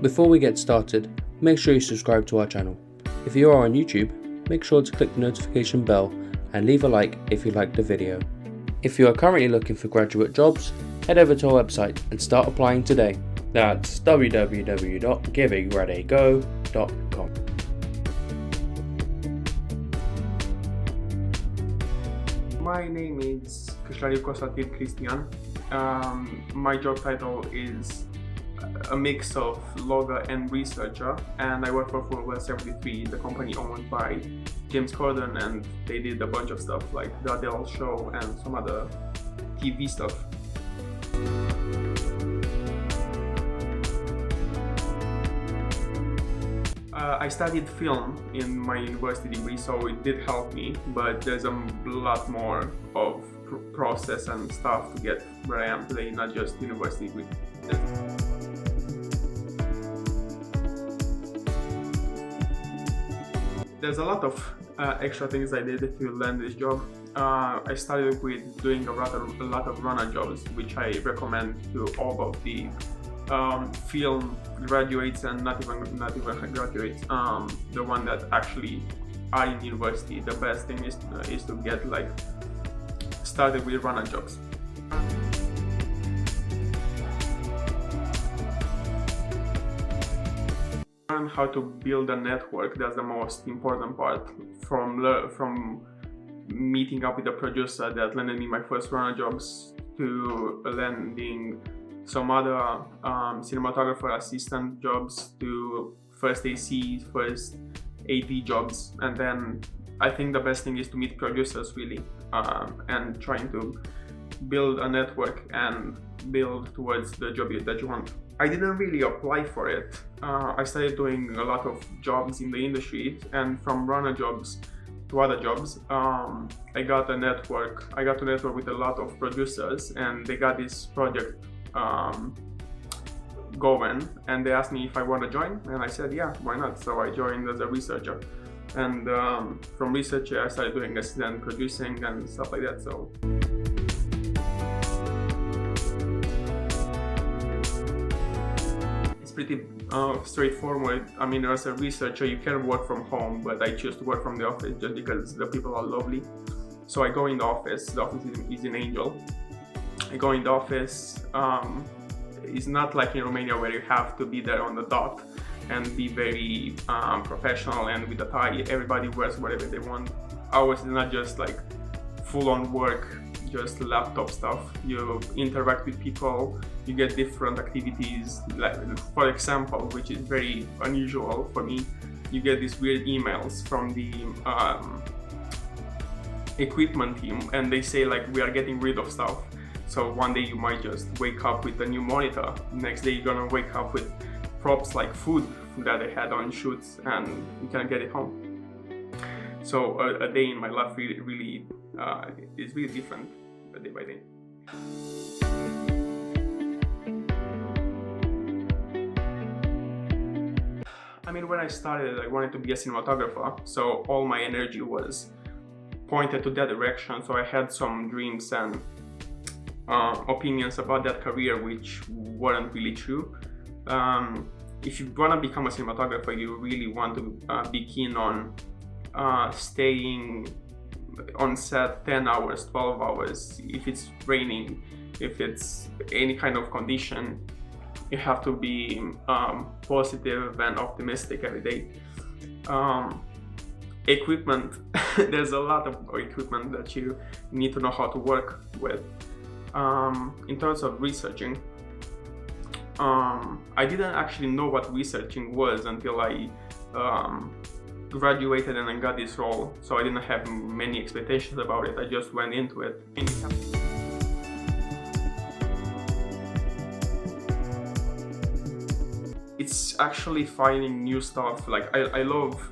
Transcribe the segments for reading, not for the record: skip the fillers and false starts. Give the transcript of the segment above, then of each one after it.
Before we get started, make sure you subscribe to our channel. If you are on YouTube, make sure to click the notification bell and leave a like if you liked the video. If you are currently looking for graduate jobs, head over to our website and start applying today. That's www.giveagradego.com. My name is Cislariu Cristian. My job title is a mix of logger and researcher, and I work for Full 73, the company owned by James Corden, and they did a bunch of stuff like the Adele show and some other TV stuff. I studied film in my university degree, so it did help me, but there's a lot more of process and stuff to get where I am today, not just university degree. There's a lot of extra things I did to land this job. I started with doing a lot of runner jobs, which I recommend to all of the film graduates and not even graduates, the one that actually are in university. The best thing is to get started with runner jobs. Learn how to build a network. That's the most important part. From meeting up with a producer that landed me my first runner jobs to landing some other cinematographer assistant jobs to first AC, first AP jobs, and then I think the best thing is to meet producers really, and trying to build a network and build towards the job that you want. I didn't really apply for it. I started doing a lot of jobs in the industry, and from runner jobs to other jobs, I got to network with a lot of producers, and they got this project going, and they asked me if I want to join, and I said yeah, why not. So I joined as a researcher, and from researcher I started doing assistant producing and stuff like that. So it's pretty straightforward. I mean, as a researcher you can work from home, but I choose to work from the office just because the people are lovely. So I go in the office. The office is in Angel. I go in the office. It's not like in Romania where you have to be there on the dot and be very professional and with a tie. Everybody wears whatever they want. Ours is not just like full-on work, just laptop stuff. You interact with people, you get different activities. Like, for example, which is very unusual for me, you get these weird emails from the equipment team, and they say like, we are getting rid of stuff. So one day you might just wake up with a new monitor. Next day you're gonna wake up with props like food that they had on shoots, and you can get it home. So a day in my life really is really different day by day. I mean, when I started, I wanted to be a cinematographer, so all my energy was pointed to that direction. So I had some dreams and opinions about that career which weren't really true. If you want to become a cinematographer, you really want to be keen on staying on set 10 hours, 12 hours. If it's raining, if it's any kind of condition, you have to be positive and optimistic every day. Equipment, there's a lot of equipment that you need to know how to work with. In terms of researching, I didn't actually know what researching was until I graduated and I got this role, so I didn't have many expectations about it. I just went into it. It's actually finding new stuff. Like I love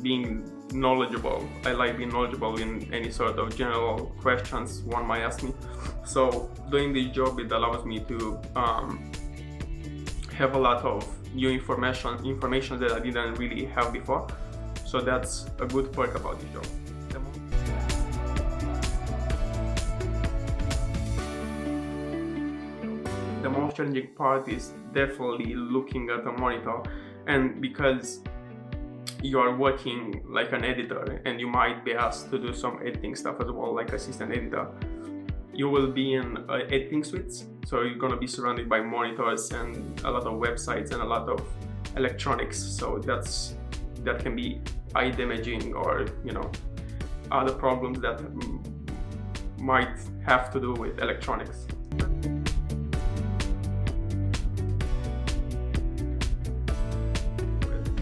being knowledgeable. I like being knowledgeable in any sort of general questions one might ask me. So doing this job, it allows me to have a lot of new information that I didn't really have before. So that's a good perk about this job. The most challenging part is definitely looking at a monitor, and because you are working like an editor and you might be asked to do some editing stuff as well, like assistant editor, you will be in editing suites, so you're gonna be surrounded by monitors and a lot of websites and a lot of electronics, so that can be eye damaging, or other problems that might have to do with electronics.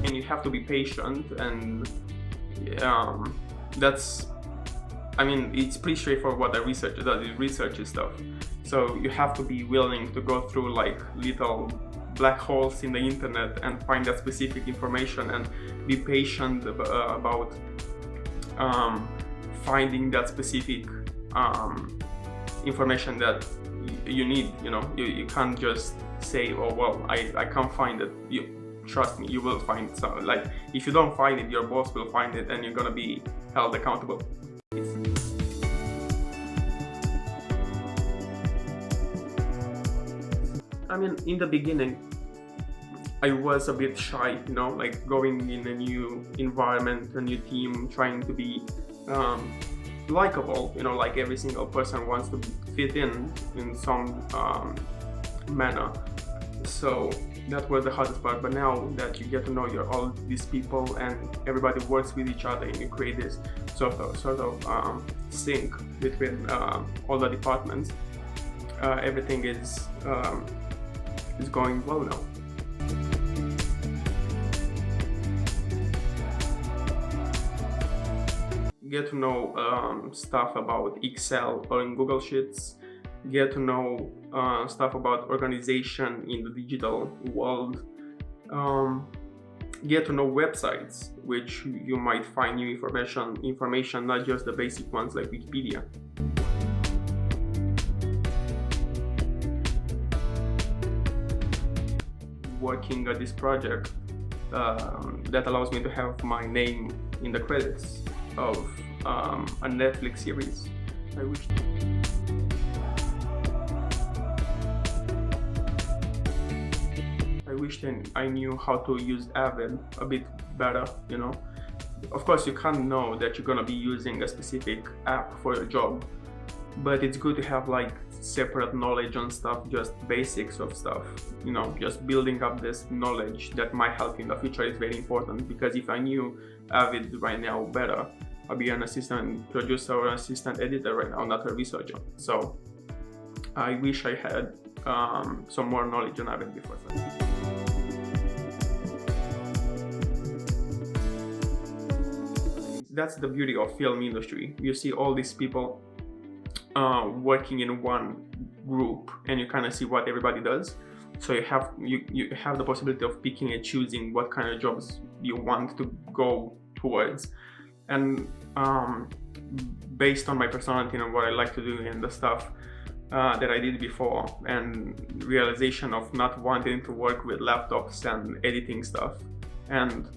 And you have to be patient, and it's pretty straightforward what a researcher does. It researches stuff, so you have to be willing to go through like little black holes in the internet and find that specific information, and be patient about finding that specific information that you need. You can't just say, oh well, I can't find it. Trust me, you will find some. Like, if you don't find it, your boss will find it, and you're gonna be held accountable. In the beginning, I was a bit shy, like going in a new environment, a new team, trying to be likable, like every single person wants to fit in some manner. So that was the hardest part. But now that you get to know all these people and everybody works with each other, and you create this sort of sync between all the departments, everything is going well now. Get to know stuff about Excel or in Google Sheets. Get to know stuff about organization in the digital world. Get to know websites, which you might find new information, not just the basic ones like Wikipedia. Working at this project that allows me to have my name in the credits of a Netflix series. I wish then I knew how to use Avid a bit better, Of course, you can't know that you're gonna be using a specific app for your job, but it's good to have like separate knowledge on stuff, just basics of stuff, just building up this knowledge that might help in the future is very important, because if I knew Avid right now better, I'll be an assistant producer or an assistant editor right now, not a researcher. So I wish I had some more knowledge on Avid before that. That's the beauty of film industry. You see all these people working in one group, and you kind of see what everybody does. So you have the possibility of picking and choosing what kind of jobs you want to go towards. And based on my personality and what I like to do and the stuff that I did before, and realization of not wanting to work with laptops and editing stuff, and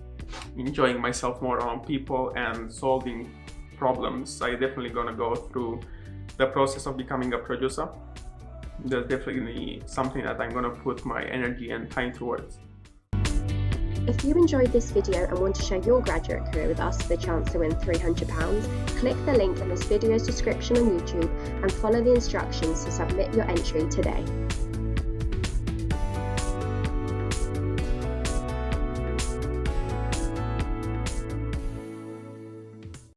enjoying myself more around people and solving problems, I definitely gonna go through the process of becoming a producer. That's definitely something that I'm gonna put my energy and time towards. If you enjoyed this video and want to share your graduate career with us for the chance to win £300, click the link in this video's description on YouTube and follow the instructions to submit your entry today.